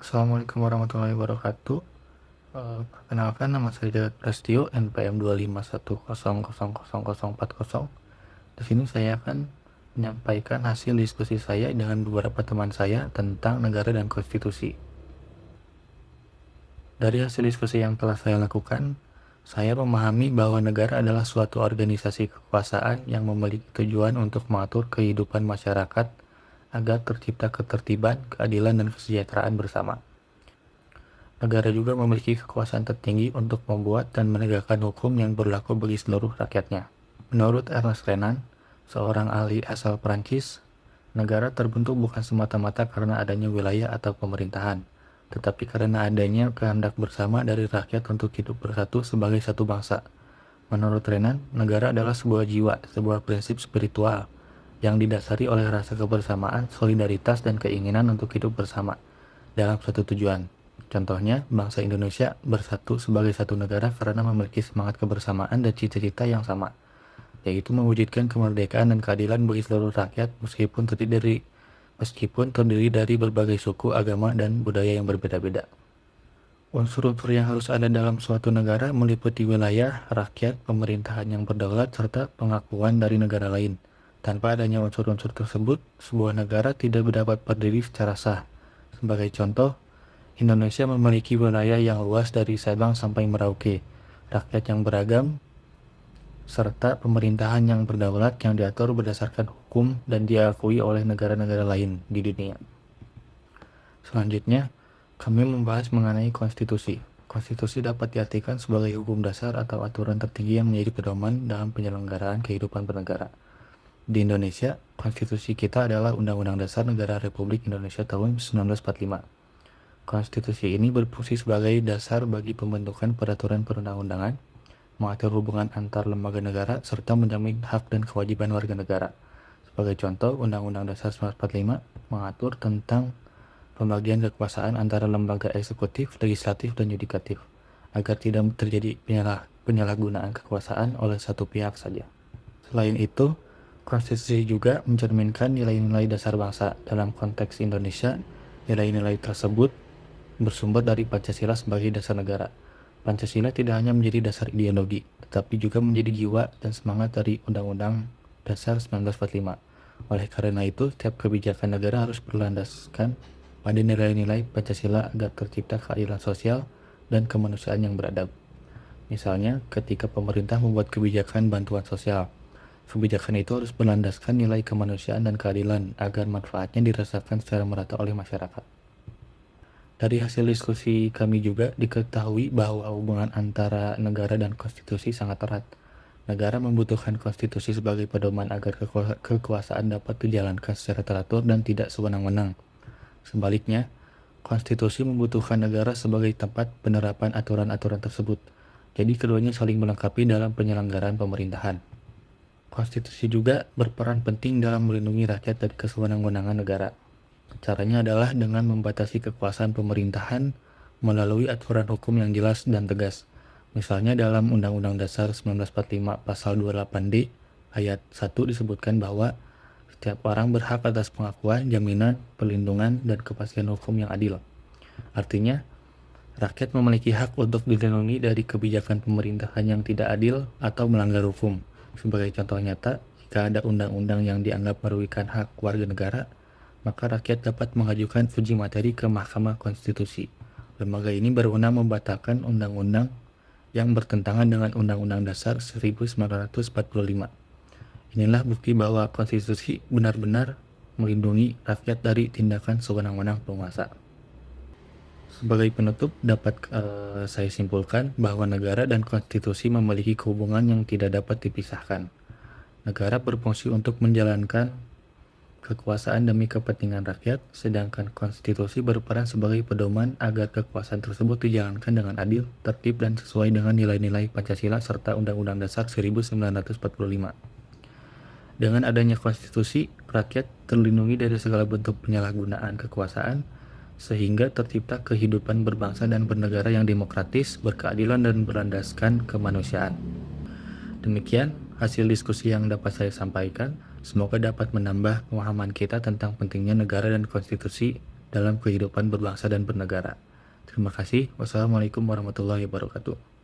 Assalamualaikum warahmatullahi wabarakatuh. Perkenalkan nama saya Daud Prastio, NPM 251000040. Di sini saya akan menyampaikan hasil diskusi saya dengan beberapa teman saya tentang negara dan konstitusi. Dari hasil diskusi yang telah saya lakukan, saya memahami bahwa negara adalah suatu organisasi kekuasaan yang memiliki tujuan untuk mengatur kehidupan masyarakat agar tercipta ketertiban, keadilan, dan kesejahteraan bersama. Negara juga memiliki kekuasaan tertinggi untuk membuat dan menegakkan hukum yang berlaku bagi seluruh rakyatnya. Menurut Ernest Renan, seorang ahli asal Prancis, negara terbentuk bukan semata-mata karena adanya wilayah atau pemerintahan, tetapi karena adanya kehendak bersama dari rakyat untuk hidup bersatu sebagai satu bangsa. Menurut Renan, negara adalah sebuah jiwa, sebuah prinsip spiritual yang didasari oleh rasa kebersamaan, solidaritas, dan keinginan untuk hidup bersama dalam satu tujuan. Contohnya, bangsa Indonesia bersatu sebagai satu negara karena memiliki semangat kebersamaan dan cita-cita yang sama, yaitu mewujudkan kemerdekaan dan keadilan bagi seluruh rakyat meskipun terdiri dari berbagai suku, agama, dan budaya yang berbeda-beda. Unsur-unsur yang harus ada dalam suatu negara meliputi wilayah, rakyat, pemerintahan yang berdaulat, serta pengakuan dari negara lain. Tanpa adanya unsur-unsur tersebut, sebuah negara tidak dapat berdiri secara sah. Sebagai contoh, Indonesia memiliki wilayah yang luas dari Sabang sampai Merauke, rakyat yang beragam, serta pemerintahan yang berdaulat yang diatur berdasarkan hukum dan diakui oleh negara-negara lain di dunia. Selanjutnya, kami membahas mengenai konstitusi. Konstitusi dapat diartikan sebagai hukum dasar atau aturan tertinggi yang menjadi pedoman dalam penyelenggaraan kehidupan bernegara. Di Indonesia, konstitusi kita adalah Undang-Undang Dasar Negara Republik Indonesia tahun 1945. Konstitusi ini berfungsi sebagai dasar bagi pembentukan peraturan perundang-undangan, mengatur hubungan antar lembaga negara, serta menjamin hak dan kewajiban warga negara. Sebagai contoh, Undang-Undang Dasar 1945 mengatur tentang pembagian kekuasaan antara lembaga eksekutif, legislatif, dan yudikatif, agar tidak terjadi penyalahgunaan kekuasaan oleh satu pihak saja. Selain itu, konstitusi juga mencerminkan nilai-nilai dasar bangsa. Dalam konteks Indonesia, nilai-nilai tersebut bersumber dari Pancasila sebagai dasar negara. Pancasila tidak hanya menjadi dasar ideologi, tetapi juga menjadi jiwa dan semangat dari Undang-Undang Dasar 1945. Oleh karena itu, setiap kebijakan negara harus berlandaskan pada nilai-nilai Pancasila agar tercipta keadilan sosial dan kemanusiaan yang beradab. Misalnya, ketika pemerintah membuat kebijakan bantuan sosial, kebijakan itu harus berlandaskan nilai kemanusiaan dan keadilan agar manfaatnya dirasakan secara merata oleh masyarakat. Dari hasil diskusi kami juga diketahui bahwa hubungan antara negara dan konstitusi sangat erat. Negara membutuhkan konstitusi sebagai pedoman agar kekuasaan dapat dijalankan secara teratur dan tidak sewenang-wenang. Sebaliknya, konstitusi membutuhkan negara sebagai tempat penerapan aturan-aturan tersebut. Jadi keduanya saling melengkapi dalam penyelenggaraan pemerintahan. Konstitusi juga berperan penting dalam melindungi rakyat dari kesewenang-wenangan negara. Caranya adalah dengan membatasi kekuasaan pemerintahan melalui aturan hukum yang jelas dan tegas. Misalnya dalam Undang-Undang Dasar 1945 Pasal 28D ayat 1 disebutkan bahwa setiap orang berhak atas pengakuan, jaminan, perlindungan, dan kepastian hukum yang adil. Artinya, rakyat memiliki hak untuk dilindungi dari kebijakan pemerintahan yang tidak adil atau melanggar hukum. Sebagai contoh nyata, jika ada undang-undang yang dianggap merugikan hak warga negara, maka rakyat dapat mengajukan uji materi ke Mahkamah Konstitusi. Lembaga ini berwenang membatalkan undang-undang yang bertentangan dengan Undang-Undang Dasar 1945. Inilah bukti bahwa konstitusi benar-benar melindungi rakyat dari tindakan sewenang-wenang penguasa. Sebagai penutup, dapat saya simpulkan bahwa negara dan konstitusi memiliki hubungan yang tidak dapat dipisahkan. Negara berfungsi untuk menjalankan kekuasaan demi kepentingan rakyat, sedangkan konstitusi berperan sebagai pedoman agar kekuasaan tersebut dijalankan dengan adil, tertib, dan sesuai dengan nilai-nilai Pancasila serta Undang-Undang Dasar 1945. Dengan adanya konstitusi, rakyat terlindungi dari segala bentuk penyalahgunaan kekuasaan, sehingga tercipta kehidupan berbangsa dan bernegara yang demokratis, berkeadilan, dan berlandaskan kemanusiaan. Demikian hasil diskusi yang dapat saya sampaikan. Semoga dapat menambah pemahaman kita tentang pentingnya negara dan konstitusi dalam kehidupan berbangsa dan bernegara. Terima kasih. Wassalamualaikum warahmatullahi wabarakatuh.